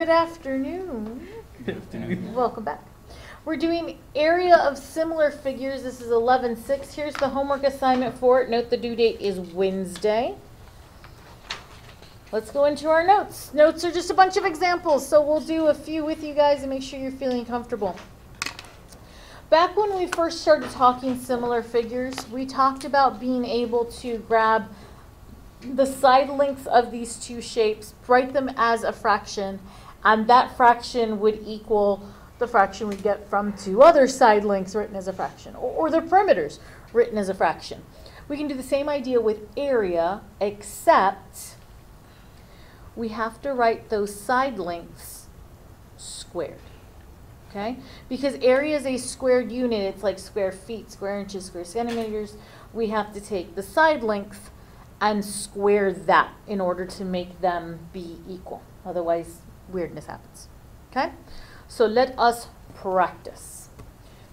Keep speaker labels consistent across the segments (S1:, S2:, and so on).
S1: Good afternoon. Good afternoon. Welcome back. We're doing area of similar figures. This is 11-6. Here's the homework assignment for it. Note the due date is Wednesday. Let's go into our notes. Notes are just a bunch of examples, so we'll do a few with you guys and make sure you're feeling comfortable. Back when we first started talking similar figures, we talked about being able to grab the side lengths of these two shapes, write them as a fraction, and that fraction would equal the fraction we get from two other side lengths written as a fraction, or the perimeters written as a fraction. We can do the same idea with area, except we have to write those side lengths squared. Okay? Because area is a squared unit, it's like square feet, square inches, square centimeters. We have to take the side length and square that in order to make them be equal. Otherwise, weirdness happens. Okay? So let us practice.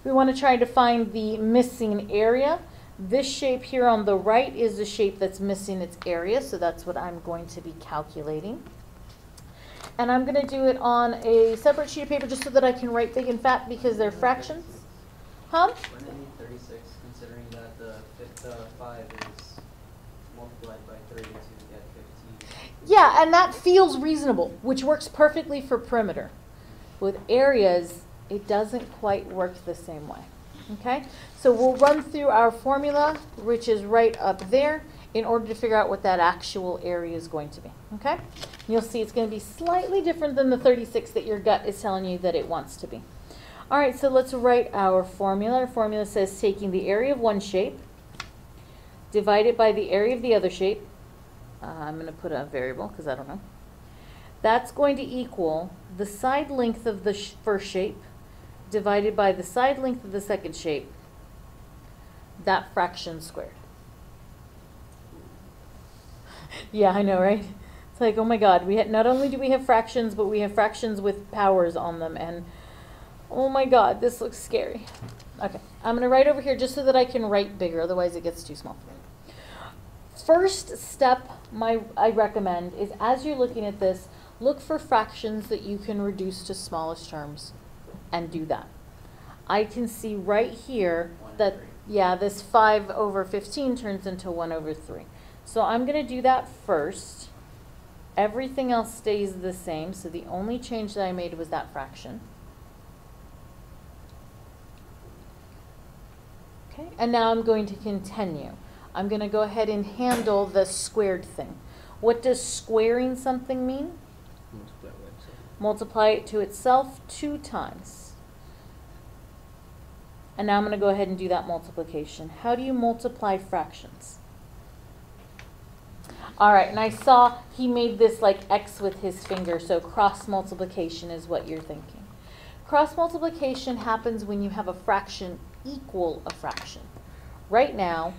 S1: We want to try to find the missing area. This shape here on the right is the shape that's missing its area, so that's what I'm going to be calculating. And I'm going to do it on a separate sheet of paper just so that I can write big and fat because they're fractions. Huh?
S2: We're going to need 36, considering that the 5 is multiplied by 3 to get 15.
S1: Yeah, and that feels reasonable, which works perfectly for perimeter. With areas, it doesn't quite work the same way. Okay? So we'll run through our formula, which is right up there, in order to figure out what that actual area is going to be. Okay? You'll see it's going to be slightly different than the 36 that your gut is telling you that it wants to be. All right, so let's write our formula. Our formula says taking the area of one shape, divided by the area of the other shape. I'm going to put a variable because I don't know. That's going to equal the side length of the first shape divided by the side length of the second shape, that fraction squared. Yeah, I know, right? It's like, oh my God, not only do we have fractions, but we have fractions with powers on them, and oh my God, this looks scary. Okay, I'm going to write over here just so that I can write bigger, otherwise it gets too small. First step I recommend is, as you're looking at this, look for fractions that you can reduce to smallest terms and do that. I can see right here that, yeah, this 5 over 15 turns into 1 over 3. So I'm going to do that first. Everything else stays the same, so the only change that I made was that fraction. Okay, and now I'm going to continue. I'm going to go ahead and handle the squared thing. What does squaring something mean? Multiply it to itself 2 times. And now I'm going to go ahead and do that multiplication. How do you multiply fractions? All right, and I saw he made this like X with his finger, so cross multiplication is what you're thinking. Cross multiplication happens when you have a fraction equal a fraction. Right now,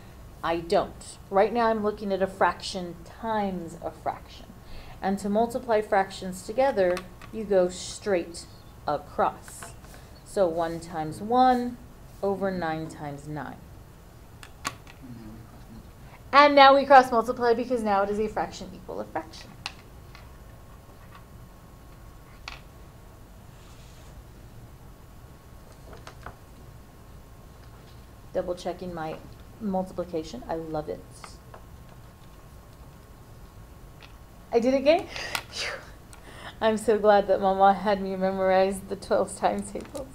S1: I don't. Right now I'm looking at a fraction times a fraction. And to multiply fractions together, you go straight across. So 1 times 1 over 9 times 9. And now we cross multiply because now it is a fraction equal a fraction. Double checking my multiplication. I love it. I did it again. I'm so glad that Mama had me memorize the 12 times tables.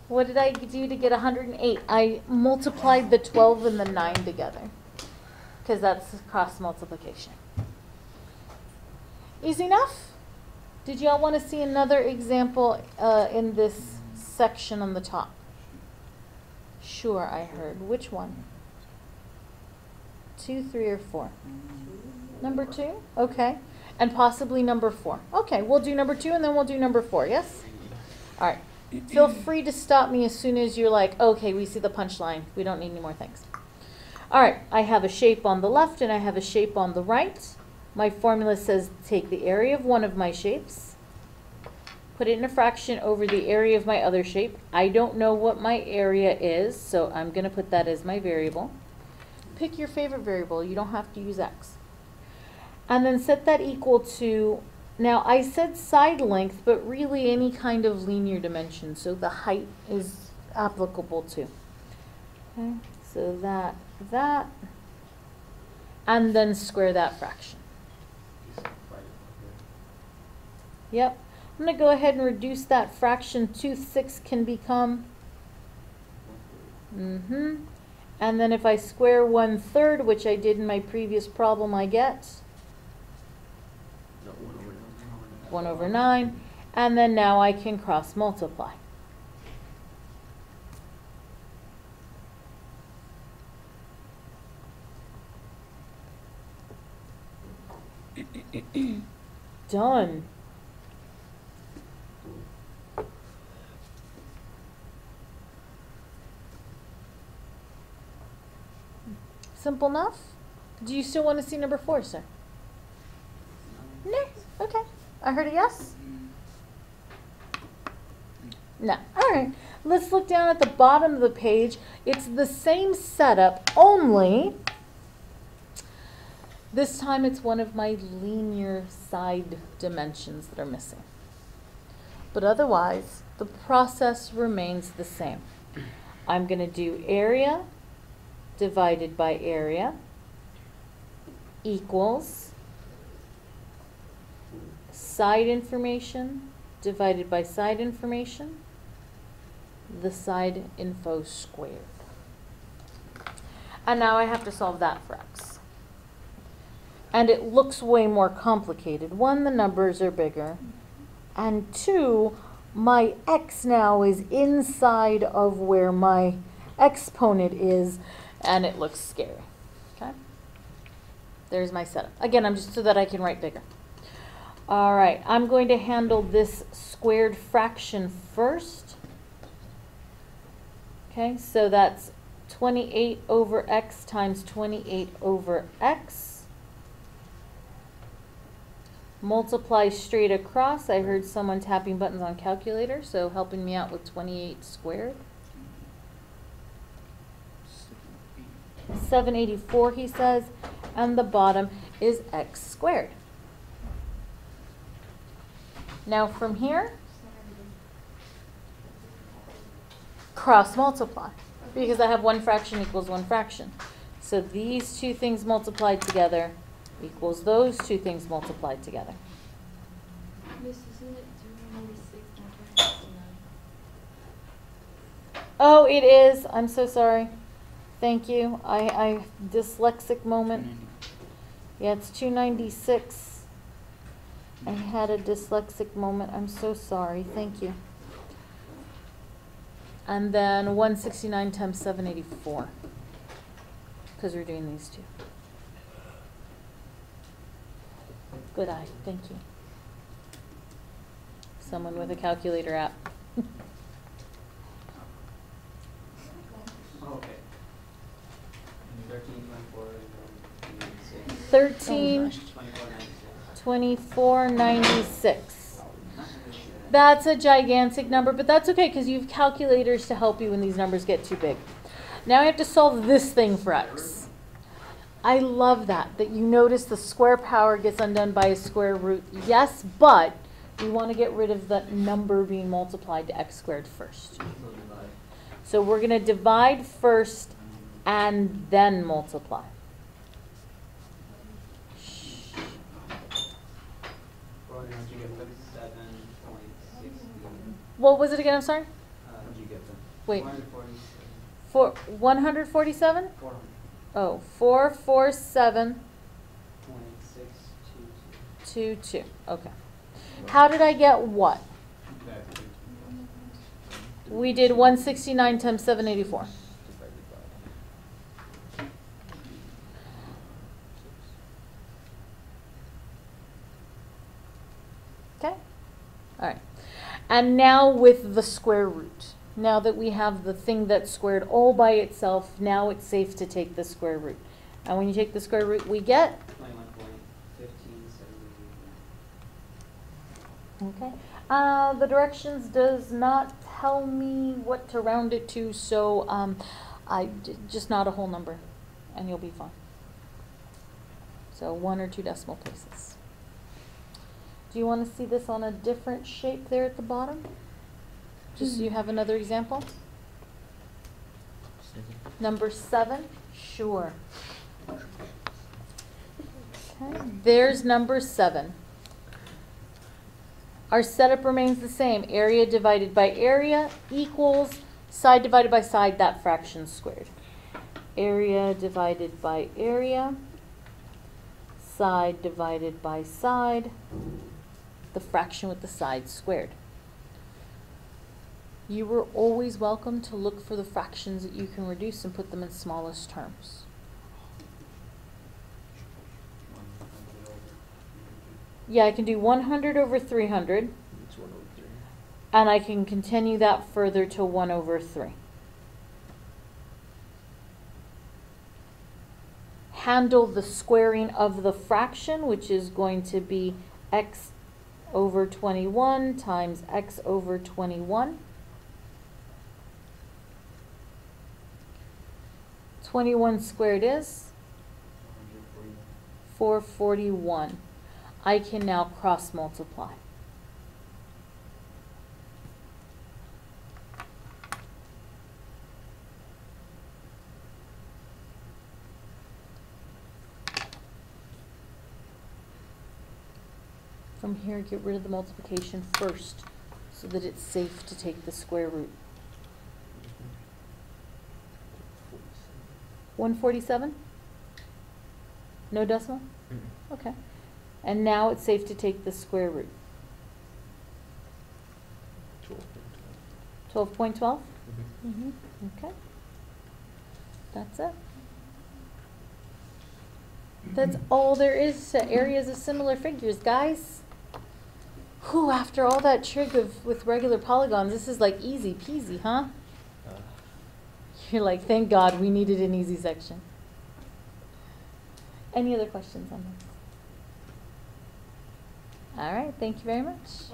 S1: What did I do to get 108? I multiplied the 12 and the 9 together because that's cross multiplication. Easy enough? Did y'all want to see another example in this section on the top? Sure, I heard. Which one? 2, 3, or 4? Number 2? Okay. And possibly number 4. Okay, we'll do number 2 and then we'll do number 4, yes? All right. Feel free to stop me as soon as you're like, okay, we see the punchline. We don't need any more things. All right, I have a shape on the left and I have a shape on the right. My formula says take the area of one of my shapes, put it in a fraction over the area of my other shape. I don't know what my area is, so I'm going to put that as my variable. Pick your favorite variable. You don't have to use x. And then set that equal to Now, I said side length, but really any kind of linear dimension, so the height is applicable too. Okay, so that, and then square that fraction. Yep. I'm going to go ahead and reduce that fraction. 2/6 can become, and then if I square 1/3, which I did in my previous problem, I get 1/9. And then now I can cross multiply. Done. Simple enough? Do you still want to see number 4, sir? No? Okay. I heard a yes? No. All right. Let's look down at the bottom of the page. It's the same setup, only this time it's one of my linear side dimensions that are missing. But otherwise, the process remains the same. I'm going to do area divided by area equals side information divided by side information, the side info squared. And now I have to solve that for x. And it looks way more complicated. 1, the numbers are bigger. And 2, my x now is inside of where my exponent is, and it looks scary. Okay? There's my setup. Again, I'm just so that I can write bigger. All right, I'm going to handle this squared fraction first. Okay, so that's 28 over x times 28 over x. Multiply straight across. I heard someone tapping buttons on calculator, so helping me out with 28 squared. 784, he says, and the bottom is x squared. Now from here, cross multiply, because I have one fraction equals one fraction. So these two things multiplied together equals those two things multiplied together.
S3: Miss, isn't it 296?
S1: Oh, it is. I'm so sorry. Thank you. I dyslexic moment. Yeah, it's 296. I had a dyslexic moment. I'm so sorry. Thank you. And then 169 times 784. Because we're doing these two. Good eye. Thank you. Someone with a calculator app.
S2: Okay.
S1: 13, 2496. That's a gigantic number, but that's okay because you have calculators to help you when these numbers get too big. Now I have to solve this thing for x. I love that you notice the square power gets undone by a square root. Yes, but we want to get rid of the number being multiplied to x squared first. So we're going to divide first and then multiply. What was it again? I'm sorry? Wait. 147?
S2: 400.
S1: Oh, 447.
S2: 2622.
S1: 22. Okay. How did I get what? We did 169 times 784. Okay? All right. And now with the square root. Now that we have the thing that's squared all by itself, now it's safe to take the square root. And when you take the square root, we get?
S2: 21.1578.
S1: Okay. The directions does not tell me what to round it to, so just not a whole number, and you'll be fine. So 1 or 2 decimal places. Do you want to see this on a different shape there at the bottom? Just so you have another example. Number 7, sure. Okay, there's number 7. Our setup remains the same. Area divided by area equals side divided by side, that fraction squared. Area divided by area, side divided by side, the fraction with the side squared. You were always welcome to look for the fractions that you can reduce and put them in smallest terms. Yeah, I can do 100 over 300.
S4: It's 1 over 3.
S1: And I can continue that further to 1 over 3. Handle the squaring of the fraction, which is going to be x over 21 times x over 21. 21 squared is 441. I can now cross multiply. From here, get rid of the multiplication first so that it's safe to take the square root. 147? No decimal? Okay. And now it's safe to take the square root.
S4: 12.12.
S1: 12.12? Okay. That's it. That's all there is to areas of similar figures, guys. Whew, after all that trig with regular polygons, this is like easy peasy, huh? You're like, thank God we needed an easy section. Any other questions on this? All right, thank you very much.